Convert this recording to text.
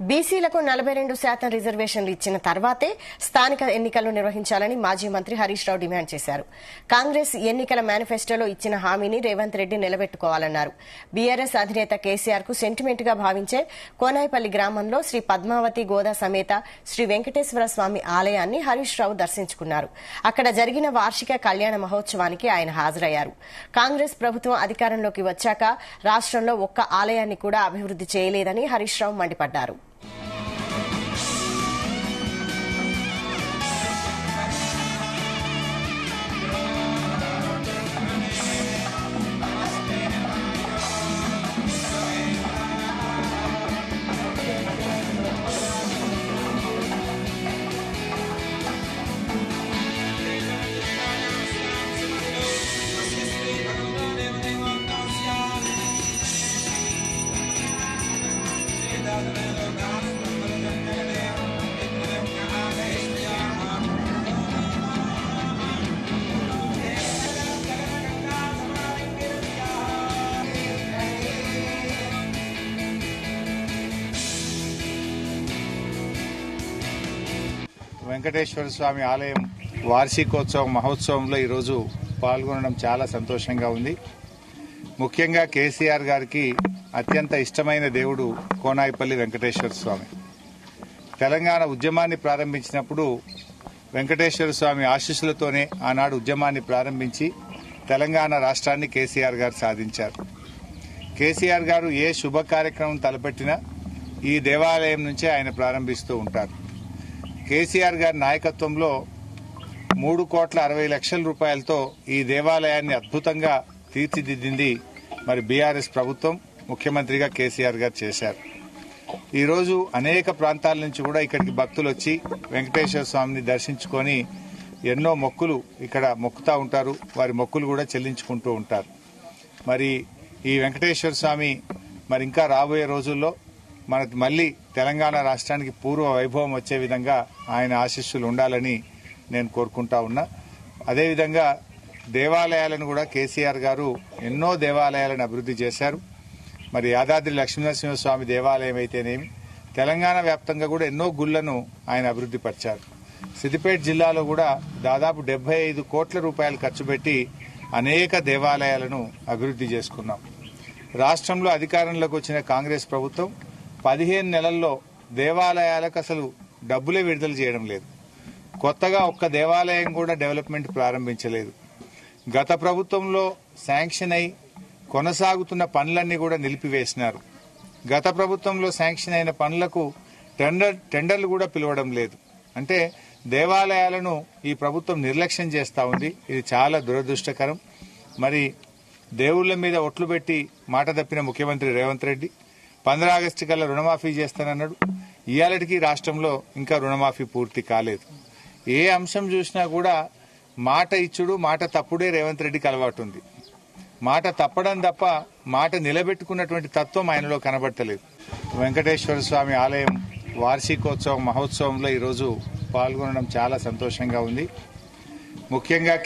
బీసీలకు 42% రిజర్వేషన్లు ఇచ్చిన తర్వాతే స్థానిక ఎన్నికలు నిర్వహించాలని మాజీ మంత్రి హరీష్ రావు డిమాండ్ చేశారు. కాంగ్రెస్ ఎన్నికల మేనిఫెస్టోలో ఇచ్చిన హామీని రేవంత్ రెడ్డి నిలబెట్టుకోవాలన్నారు. బీఆర్ఎస్ అధినేత కేసీఆర్ కు సెంటిమెంట్ గా భావించే కోనాయిపల్లి గ్రామంలో శ్రీ పద్మావతి గోదా సమేత శ్రీ వెంకటేశ్వర స్వామి ఆలయాన్ని హరీష్ రావు దర్శించుకున్నారు. అక్కడ జరిగిన వార్షిక కళ్యాణ మహోత్సవానికి ఆయన హాజరయ్యారు. కాంగ్రెస్ ప్రభుత్వం అధికారంలోకి వచ్చాక రాష్ట్రంలో ఒక్క ఆలయాన్ని కూడా అభివృద్ది చేయలేదని హరీష్ రావు మండిపడ్డారు. వెంకటేశ్వర స్వామి ఆలయం వార్షికోత్సవ మహోత్సవంలో ఈరోజు పాల్గొనడం చాలా సంతోషంగా ఉంది. ముఖ్యంగా కేసీఆర్ గారికి అత్యంత ఇష్టమైన దేవుడు కోనాయిపల్లి వెంకటేశ్వర స్వామి. తెలంగాణ ఉద్యమాన్ని ప్రారంభించినప్పుడు వెంకటేశ్వర స్వామి ఆశీస్సులతోనే ఆనాడు ఉద్యమాన్ని ప్రారంభించి తెలంగాణ రాష్ట్రాన్ని కేసీఆర్ గారు సాధించారు. కేసీఆర్ గారు ఏ శుభ కార్యక్రమం తలపెట్టినా ఈ దేవాలయం నుంచే ఆయన ప్రారంభిస్తూ ఉంటారు. కేసీఆర్ గారి నాయకత్వంలో 3,60,00,000 రూపాయలతో ఈ దేవాలయాన్ని అద్భుతంగా తీర్చిదిద్దింది మరి బీఆర్ఎస్ ప్రభుత్వం. ముఖ్యమంత్రిగా కేసీఆర్ గారు చేశారు. ఈరోజు అనేక ప్రాంతాల నుంచి కూడా ఇక్కడికి భక్తులు వచ్చి వెంకటేశ్వర స్వామిని దర్శించుకొని ఎన్నో మొక్కులు ఇక్కడ మొక్కుతూ ఉంటారు. వారి మొక్కులు కూడా చెల్లించుకుంటూ ఉంటారు. మరి ఈ వెంకటేశ్వర స్వామి మరి ఇంకా రాబోయే రోజుల్లో మనకు మళ్లీ తెలంగాణ రాష్ట్రానికి పూర్వ వైభవం వచ్చే విధంగా ఆయన ఆశీస్సులు ఉండాలని నేను కోరుకుంటా ఉన్నా. అదేవిధంగా దేవాలయాలను కూడా కేసీఆర్ గారు ఎన్నో దేవాలయాలను అభివృద్ధి చేశారు. మరి యాదాద్రి లక్ష్మీనరసింహస్వామి దేవాలయం అయితేనేమి తెలంగాణ వ్యాప్తంగా కూడా ఎన్నో గుళ్లను ఆయన అభివృద్ధి పరిచారు. సిద్దిపేట జిల్లాలో కూడా దాదాపు 75 కోట్ల రూపాయలు ఖర్చు పెట్టి అనేక దేవాలయాలను అభివృద్ధి చేసుకున్నాం. రాష్ట్రంలో అధికారంలోకి వచ్చిన కాంగ్రెస్ ప్రభుత్వం 15 నెలల్లో దేవాలయాలకు అసలు డబ్బులే విడుదల చేయడం లేదు. కొత్తగా ఒక్క దేవాలయం కూడా డెవలప్మెంట్ ప్రారంభించలేదు. గత ప్రభుత్వంలో శాంక్షన్ అయి కొనసాగుతున్న పనులన్నీ కూడా నిలిపివేసినారు. గత ప్రభుత్వంలో శాంక్షన్ అయిన పనులకు టెండర్లు కూడా పిలవడం లేదు. అంటే దేవాలయాలను ఈ ప్రభుత్వం నిర్లక్ష్యం చేస్తూ ఉంది. ఇది చాలా దురదృష్టకరం. మరి దేవుళ్ల మీద ఒట్లు పెట్టి మాట తప్పిన ముఖ్యమంత్రి రేవంత్ రెడ్డి 15 ఆగస్టు కల్లా రుణమాఫీ చేస్తానన్నాడు. ఇవాళకి రాష్ట్రంలో ఇంకా రుణమాఫీ పూర్తి కాలేదు. ఏ అంశం చూసినా కూడా మాట ఇచ్చుడు మాట తప్పుడే రేవంత్ రెడ్డికి అలవాటు ఉంది. మాట తప్పడం తప్ప మాట నిలబెట్టుకున్నటువంటి తత్వం ఆయనలో కనబడతలేదు. వెంకటేశ్వర స్వామి ఆలయం వార్షికోత్సవ మహోత్సవంలో ఈరోజు పాల్గొనడం చాలా సంతోషంగా ఉంది. ముఖ్యంగా